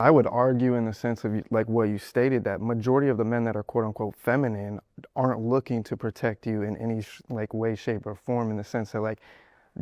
I would argue in the sense of like what you stated that majority of the men that are quote unquote feminine aren't looking to protect you in any like way, shape, or form in the sense that like,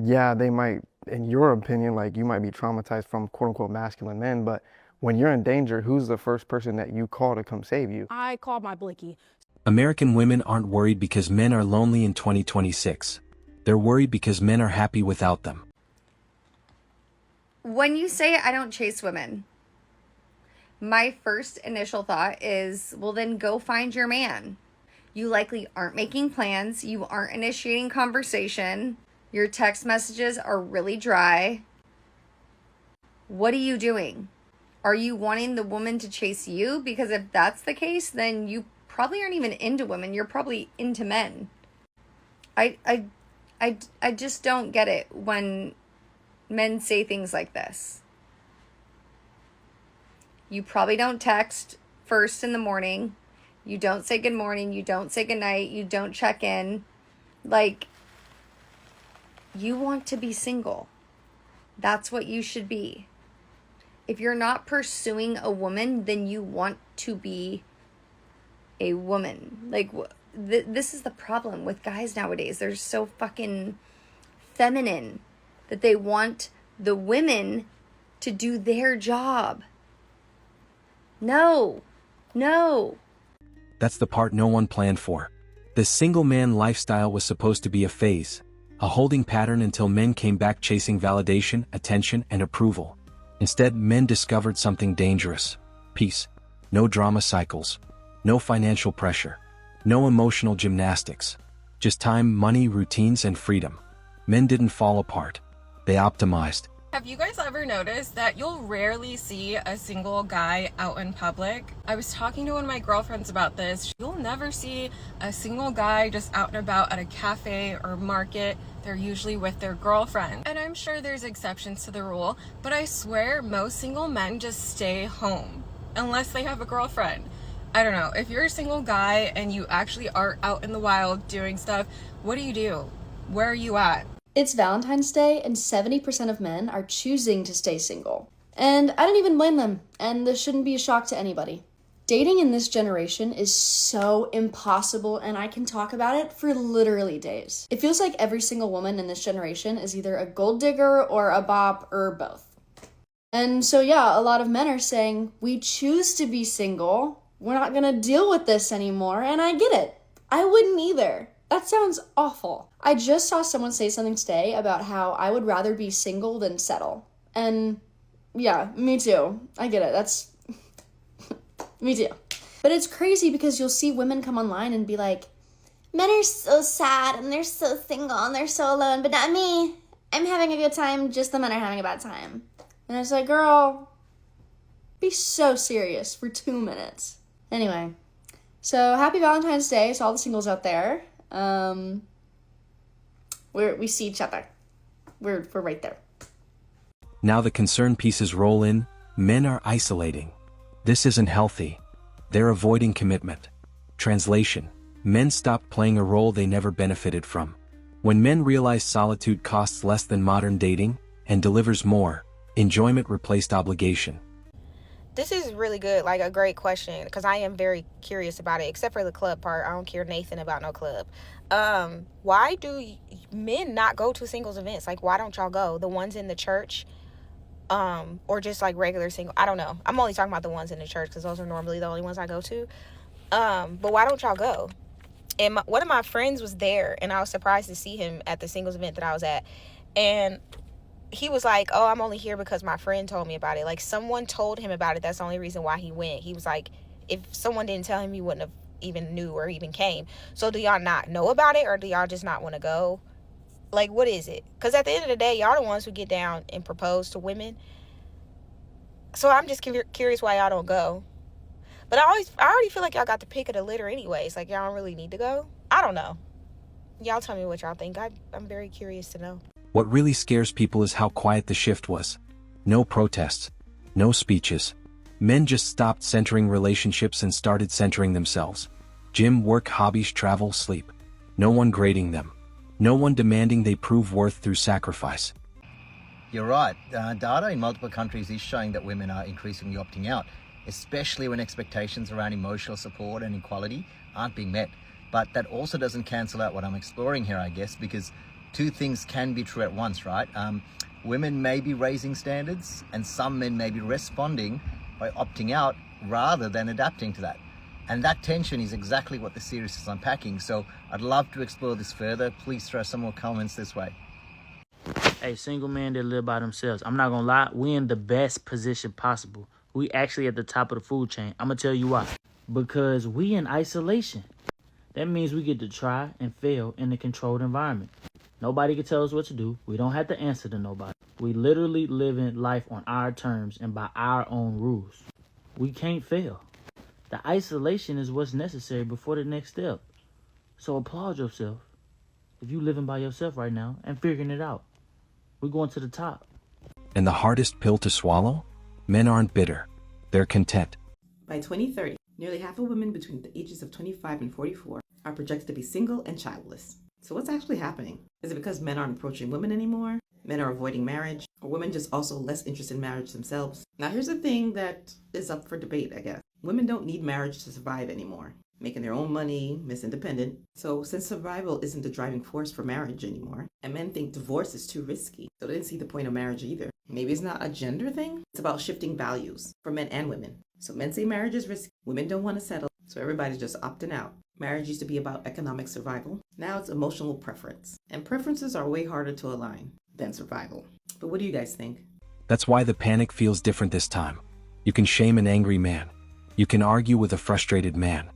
yeah, they might, in your opinion, like you might be traumatized from quote unquote masculine men, but when you're in danger, who's the first person that you call to come save you? I called my blicky. American women aren't worried because men are lonely in 2026. They're worried because men are happy without them. When you say I don't chase women, my first initial thought is, well, then go find your man. You likely aren't making plans. You aren't initiating conversation. Your text messages are really dry. What are you doing? Are you wanting the woman to chase you? Because if that's the case, then you probably aren't even into women. You're probably into men. I just don't get it when men say things like this. You probably don't text first in the morning. You don't say good morning. You don't say good night. You don't check in. Like, you want to be single. That's what you should be. If you're not pursuing a woman, then you want to be a woman. Like, this is the problem with guys nowadays. They're so fucking feminine that they want the women to do their job. No. That's the part no one planned for. The single man lifestyle was supposed to be a phase, a holding pattern until men came back chasing validation, attention, and approval. Instead, men discovered something dangerous: peace. No drama cycles. No financial pressure. No emotional gymnastics. Just time, money, routines, and freedom. Men didn't fall apart. They optimized. Have you guys ever noticed that you'll rarely see a single guy out in public? I was talking to one of my girlfriends about this. You'll never see a single guy just out and about at a cafe or market. They're usually with their girlfriend. And I'm sure there's exceptions to the rule, but I swear most single men just stay home unless they have a girlfriend. I don't know. If you're a single guy and you actually are out in the wild doing stuff, what do? Where are you at? It's Valentine's Day, and 70% of men are choosing to stay single. And I don't even blame them, and this shouldn't be a shock to anybody. Dating in this generation is so impossible, and I can talk about it for literally days. It feels like every single woman in this generation is either a gold digger or a bop or both. And so yeah, a lot of men are saying, we choose to be single, we're not gonna deal with this anymore, and I get it. I wouldn't either. That sounds awful. I just saw someone say something today about how I would rather be single than settle. And yeah, me too. I get it. That's me too. But it's crazy because you'll see women come online and be like, men are so sad and they're so single and they're so alone, but not me. I'm having a good time, just the men are having a bad time. And it's like, girl, be so serious for 2 minutes. Anyway, so happy Valentine's Day to all the singles out there. We see each other. We're right there. Now the concern pieces roll in. Men are isolating. This isn't healthy. They're avoiding commitment. Translation: men stopped playing a role they never benefited from. When men realized solitude costs less than modern dating and delivers more, enjoyment replaced obligation. This is really good, like a great question, because I am very curious about it, except for the club part. I don't care Nathan about no club. Why do men not go to singles events? Like, why don't y'all go? The ones in the church, or just like regular single? I don't know. I'm only talking about the ones in the church because those are normally the only ones I go to. But why don't y'all go? And one of my friends was there, and I was surprised to see him at the singles event that I was at. And he was like, oh, I'm only here because my friend told me about it. Like, someone told him about it. That's the only reason why he went. He was like, if someone didn't tell him, he wouldn't have even knew or even came. So do y'all not know about it, or do y'all just not want to go? Like, what is it? Because at the end of the day, y'all the ones who get down and propose to women. So I'm just curious why y'all don't go. But I already feel like y'all got the pick of the litter anyways. Like, y'all don't really need to go. I don't know. Y'all tell me what y'all think. I'm very curious to know. What really scares people is how quiet the shift was. No protests. No speeches. Men just stopped centering relationships and started centering themselves. Gym, work, hobbies, travel, sleep. No one grading them. No one demanding they prove worth through sacrifice. You're right. Data in multiple countries is showing that women are increasingly opting out, especially when expectations around emotional support and equality aren't being met. But that also doesn't cancel out what I'm exploring here, I guess, because two things can be true at once, right? Women may be raising standards and some men may be responding by opting out rather than adapting to that. And that tension is exactly what the series is unpacking. So I'd love to explore this further. Please throw some more comments this way. Hey, single men that live by themselves. I'm not gonna lie, we in the best position possible. We actually at the top of the food chain. I'm gonna tell you why. Because we in isolation. That means we get to try and fail in a controlled environment. Nobody can tell us what to do. We don't have to answer to nobody. We literally live in life on our terms and by our own rules. We can't fail. The isolation is what's necessary before the next step. So applaud yourself if you living by yourself right now and figuring it out. We're going to the top. And the hardest pill to swallow? Men aren't bitter. They're content. By 2030, nearly half of women between the ages of 25 and 44 are projected to be single and childless. So what's actually happening? Is it because men aren't approaching women anymore? Men are avoiding marriage? Or women just also less interested in marriage themselves? Now here's the thing that is up for debate, I guess. Women don't need marriage to survive anymore. Making their own money, Miss Independent. So since survival isn't the driving force for marriage anymore, and men think divorce is too risky, so they didn't see the point of marriage either. Maybe it's not a gender thing? It's about shifting values for men and women. So men say marriage is risky, women don't want to settle, so everybody's just opting out. Marriage used to be about economic survival. Now it's emotional preference. And preferences are way harder to align than survival. But what do you guys think? That's why the panic feels different this time. You can shame an angry man. You can argue with a frustrated man.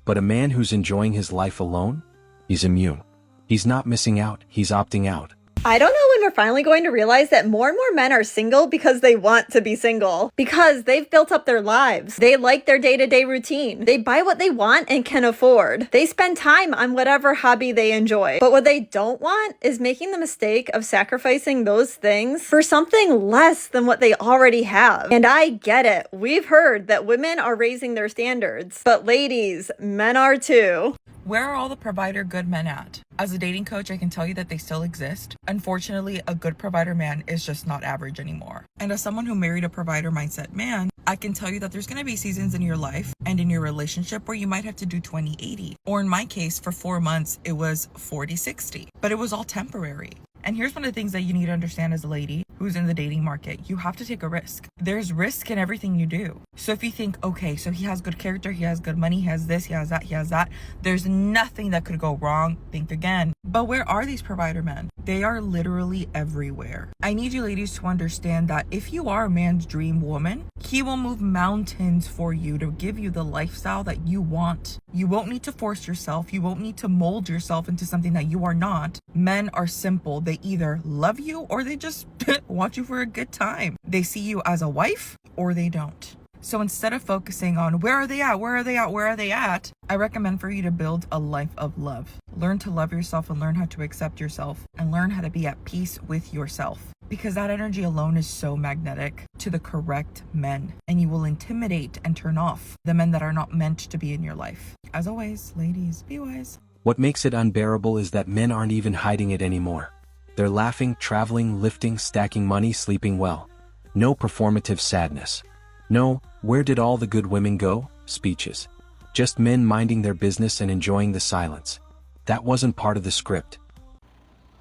But a man who's enjoying his life alone? He's immune. He's not missing out, he's opting out. I don't know when we're finally going to realize that more and more men are single because they want to be single. Because they've built up their lives. They like their day-to-day routine. They buy what they want and can afford. They spend time on whatever hobby they enjoy. But what they don't want is making the mistake of sacrificing those things for something less than what they already have. And I get it. We've heard that women are raising their standards. But ladies, men are too. Where are all the provider good men at? As a dating coach, I can tell you that they still exist. Unfortunately, a good provider man is just not average anymore. And as someone who married a provider mindset man, I can tell you that there's going to be seasons in your life and in your relationship where you might have to do 20-80. Or in my case, for 4 months, it was 40-60. But it was all temporary. And here's one of the things that you need to understand as a lady who's in the dating market. You have to take a risk. There's risk in everything you do. So if you think, okay, so he has good character, he has good money, he has this, he has that, he has that, there's nothing that could go wrong, think again. But where are these provider men? They are literally everywhere. I need you ladies to understand that if you are a man's dream woman, he will move mountains for you to give you the lifestyle that you want. You won't need to force yourself. You won't need to mold yourself into something that you are not. Men are simple. They either love you or they just want you for a good time. They see you as a wife or they don't. So instead of focusing on where are they at, where are they at, where are they at, I recommend for you to build a life of love. Learn to love yourself and learn how to accept yourself and learn how to be at peace with yourself. Because that energy alone is so magnetic to the correct men, and you will intimidate and turn off the men that are not meant to be in your life. As always, ladies, be wise. What makes it unbearable is that men aren't even hiding it anymore. They're laughing, traveling, lifting, stacking money, sleeping well. No performative sadness. No, where did all the good women go? Speeches. Just men minding their business and enjoying the silence. That wasn't part of the script.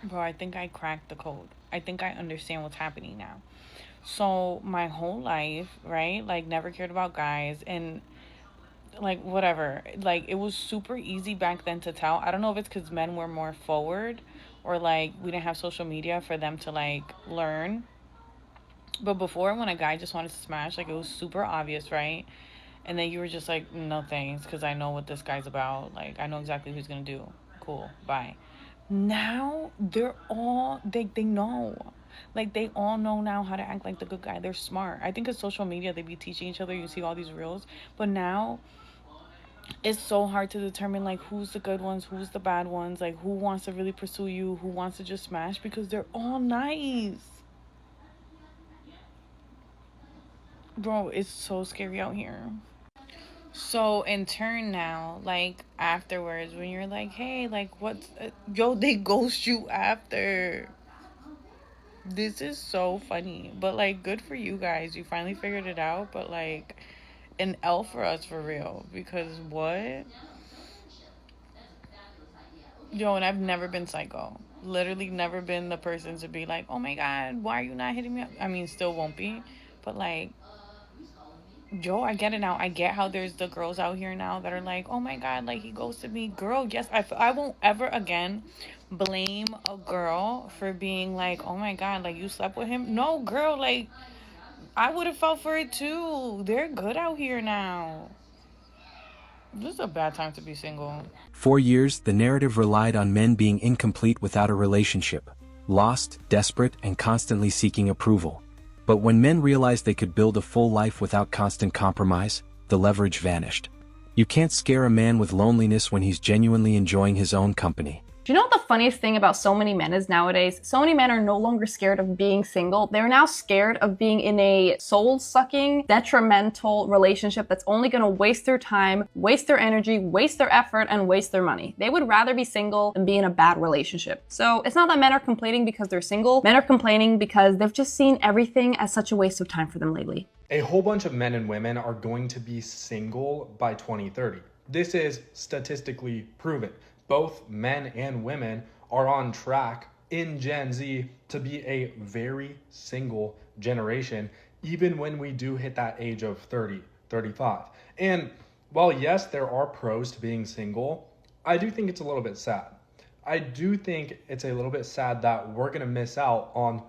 Bro, I think I cracked the code. I think I understand what's happening now. So my whole life, right, like never cared about guys and like whatever. Like it was super easy back then to tell. I don't know if it's because men were more forward or like we didn't have social media for them to like learn. But before, when a guy just wanted to smash, like it was super obvious, right? And then you were just like, no thanks, because I know what this guy's about. Like I know exactly what he's gonna do. Cool, bye. Now they're all they know. Like they all know now how to act like the good guy. They're smart. I think with social media they be teaching each other. You see all these reels, but now it's so hard to determine like who's the good ones, who's the bad ones, like who wants to really pursue you, who wants to just smash, because they're all nice. Bro, it's so scary out here. So in turn now, like afterwards, when you're like, hey, like what's yo, they ghost you after. This is so funny. But like, good for you guys. You finally figured it out. But like, an L for us for real. Because what? Yo, and I've never been psycho. Literally never been the person to be like, oh my God, why are you not hitting me up? I mean, still won't be. But like, Joe, I get it now. I get how there's the girls out here now that are like, oh my God, like he ghosted me. Girl, yes, I won't ever again blame a girl for being like, oh my God, like you slept with him. No, girl, like I would have felt for it too. They're good out here now. This is a bad time to be single. For years, the narrative relied on men being incomplete without a relationship, lost, desperate, and constantly seeking approval. But when men realized they could build a full life without constant compromise, the leverage vanished. You can't scare a man with loneliness when he's genuinely enjoying his own company. Do you know what the funniest thing about so many men is nowadays? So many men are no longer scared of being single. They're now scared of being in a soul-sucking, detrimental relationship that's only going to waste their time, waste their energy, waste their effort, and waste their money. They would rather be single than be in a bad relationship. So it's not that men are complaining because they're single. Men are complaining because they've just seen everything as such a waste of time for them lately. A whole bunch of men and women are going to be single by 2030. This is statistically proven. Both men and women are on track in Gen Z to be a very single generation, even when we do hit that age of 30, 35. And while yes, there are pros to being single, I do think it's a little bit sad. I do think it's a little bit sad that we're going to miss out on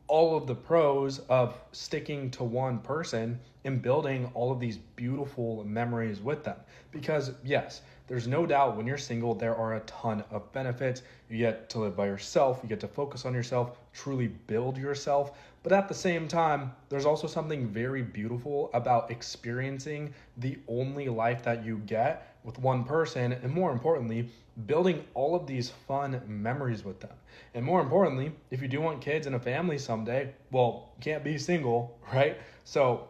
all of the pros of sticking to one person and building all of these beautiful memories with them. Because yes, there's no doubt when you're single, there are a ton of benefits. You get to live by yourself, you get to focus on yourself, truly build yourself. But at the same time, there's also something very beautiful about experiencing the only life that you get with one person, and more importantly, building all of these fun memories with them. And more importantly, if you do want kids and a family someday, well, you can't be single, right? So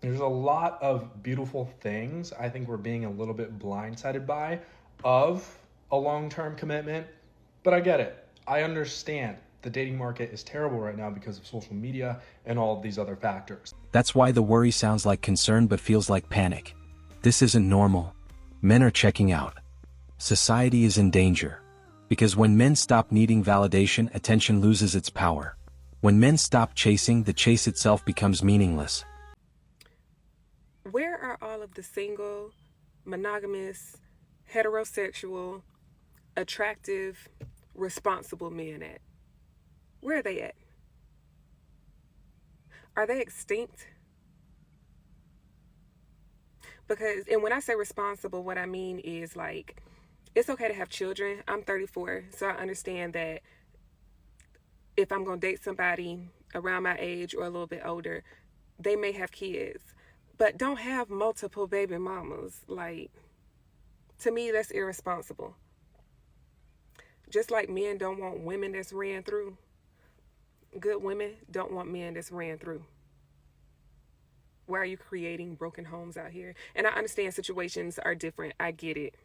there's a lot of beautiful things I think we're being a little bit blindsided by of a long-term commitment, but I get it. I understand the dating market is terrible right now because of social media and all of these other factors. That's why the worry sounds like concern but feels like panic. This isn't normal. Men are checking out. Society is in danger. Because when men stop needing validation, attention loses its power. When men stop chasing, the chase itself becomes meaningless. Where are all of the single, monogamous, heterosexual, attractive, responsible men at? Where are they at? Are they extinct? Because, and when I say responsible, what I mean is like, it's okay to have children. I'm 34, so I understand that if I'm going to date somebody around my age or a little bit older, they may have kids. But don't have multiple baby mamas. Like, to me, that's irresponsible. Just like men don't want women that's ran through, good women don't want men that's ran through. Why are you creating broken homes out here? And I understand situations are different. I get it.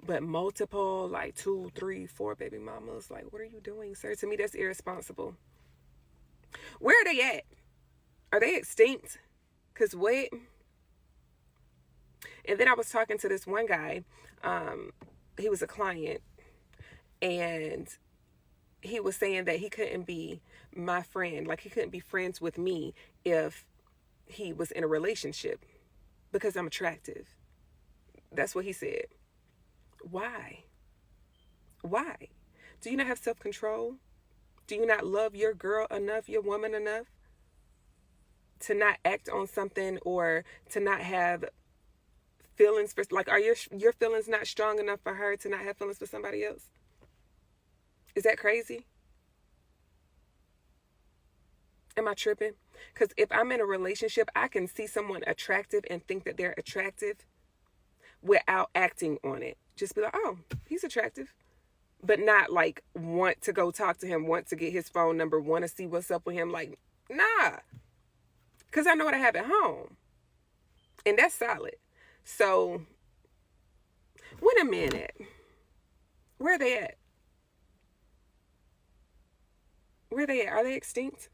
But multiple, like 2, 3, 4 baby mamas, like, what are you doing, sir? To me, that's irresponsible. Where are they at? Are they extinct? Because what? And then I was talking to this one guy. He was a client. And he was saying that he couldn't be my friend. Like, he couldn't be friends with me if he was in a relationship because I'm attractive. That's what he said. Why? Why? Do you not have self-control? Do you not love your girl enough, your woman enough to not act on something or to not have feelings for, like, are your feelings not strong enough for her to not have feelings for somebody else? Is that crazy? Am I tripping? Because if I'm in a relationship, I can see someone attractive and think that they're attractive without acting on it. Just be like, oh, he's attractive. But not like want to go talk to him, want to get his phone number, want to see what's up with him. Like, nah. Because I know what I have at home. And that's solid. So, wait a minute. Where are they at? Where are they? Are they extinct?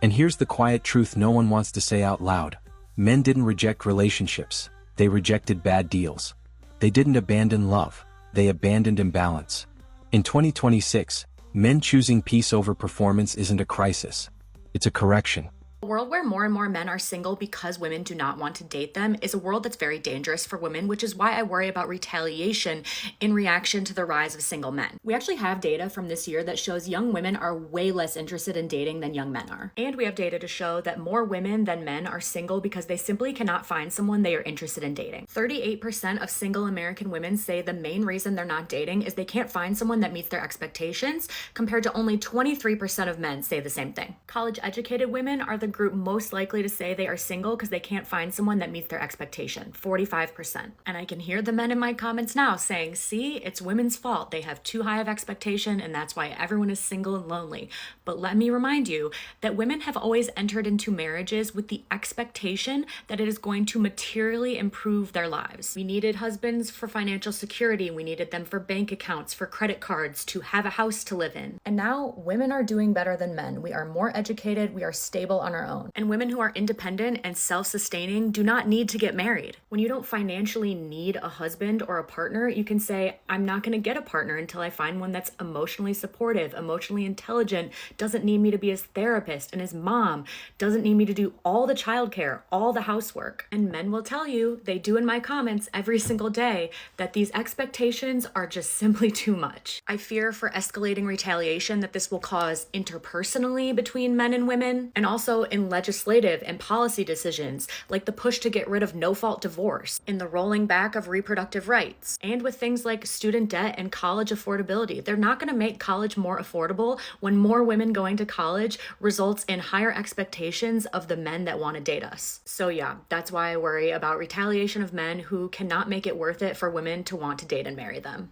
And here's the quiet truth no one wants to say out loud. Men didn't reject relationships. They rejected bad deals. They didn't abandon love. They abandoned imbalance. In 2026, men choosing peace over performance isn't a crisis. It's a correction. A world where more and more men are single because women do not want to date them is a world that's very dangerous for women, which is why I worry about retaliation in reaction to the rise of single men. We actually have data from this year that shows young women are way less interested in dating than young men are. And we have data to show that more women than men are single because they simply cannot find someone they are interested in dating. 38% of single American women say the main reason they're not dating is they can't find someone that meets their expectations, compared to only 23% of men say the same thing. College-educated women are the group most likely to say they are single because they can't find someone that meets their expectation, 45%. And I can hear the men in my comments now saying, see, it's women's fault. They have too high of expectation and that's why everyone is single and lonely. But let me remind you that women have always entered into marriages with the expectation that it is going to materially improve their lives. We needed husbands for financial security. We needed them for bank accounts, for credit cards, to have a house to live in. And now women are doing better than men. We are more educated. We are stable on our own. And women who are independent and self-sustaining do not need to get married. When you don't financially need a husband or a partner, you can say, I'm not going to get a partner until I find one that's emotionally supportive, emotionally intelligent, doesn't need me to be his therapist and his mom, doesn't need me to do all the childcare, all the housework. And men will tell you, they do in my comments every single day, that these expectations are just simply too much. I fear for escalating retaliation that this will cause interpersonally between men and women, and also in legislative and policy decisions, like the push to get rid of no-fault divorce, in the rolling back of reproductive rights, and with things like student debt and college affordability. They're not going to make college more affordable when more women going to college results in higher expectations of the men that want to date us. So yeah, that's why I worry about retaliation of men who cannot make it worth it for women to want to date and marry them.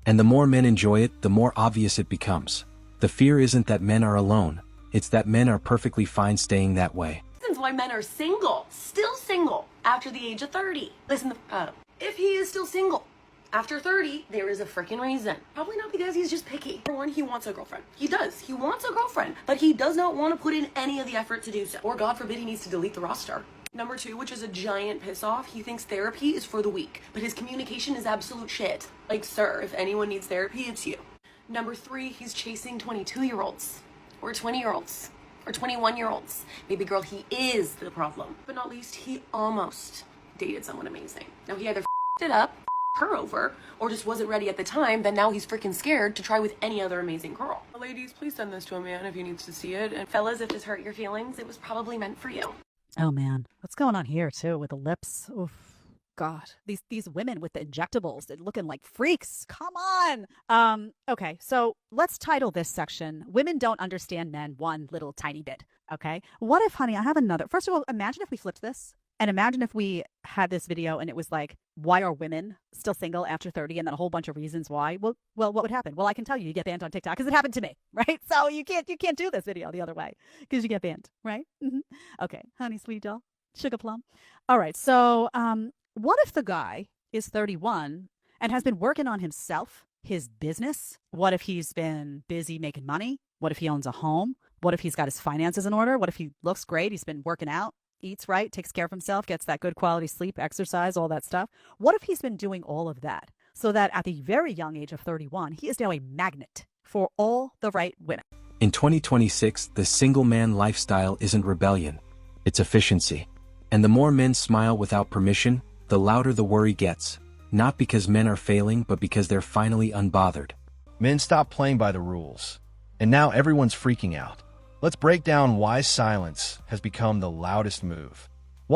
And the more men enjoy it, the more obvious it becomes. The fear isn't that men are alone. It's that men are perfectly fine staying that way. Reasons why men are single, still single, after the age of 30. Listen up. If he is still single after 30, there is a freaking reason. Probably not because he's just picky. For one, he wants a girlfriend. He does. He wants a girlfriend, but he does not want to put in any of the effort to do so. Or God forbid he needs to delete the roster. Number two, which is a giant piss off, he thinks therapy is for the weak, but his communication is absolute shit. Like, sir, if anyone needs therapy, it's you. Number three, he's chasing 22-year-olds. Or 20-year-olds, or 21-year-olds. Baby girl, he is the problem. But not least, he almost dated someone amazing. Now, he either f***ed it up, her over, or just wasn't ready at the time, then now he's freaking scared to try with any other amazing girl. Ladies, please send this to a man if he needs to see it. And fellas, if this hurt your feelings, it was probably meant for you. Oh man, what's going on here too with the lips? Oof. God, these women with the injectables, they're looking like freaks. Come on. Okay, so let's title this section, Women Don't Understand Men One Little Tiny Bit. Okay, what if, honey, I have another. First of all, imagine if we flipped this. And imagine if we had this video and it was like, why are women still single after 30? And then a whole bunch of reasons why. Well, what would happen? Well, I can tell you, you get banned on TikTok because it happened to me, right? So you can't do this video the other way because you get banned, right? Okay, honey, sweet doll, sugar plum. All right, so what if the guy is 31 and has been working on himself, his business? What if he's been busy making money? What if he owns a home? What if he's got his finances in order? What if he looks great? He's been working out, eats right, takes care of himself, gets that good quality sleep, exercise, all that stuff. What if he's been doing all of that so that at the very young age of 31, he is now a magnet for all the right women? In 2026, the single man lifestyle isn't rebellion. It's efficiency. And the more men smile without permission, the louder the worry gets. Not because men are failing, but because they're finally unbothered. Men stopped playing by the rules, and now everyone's freaking out. Let's break down why silence has become the loudest move.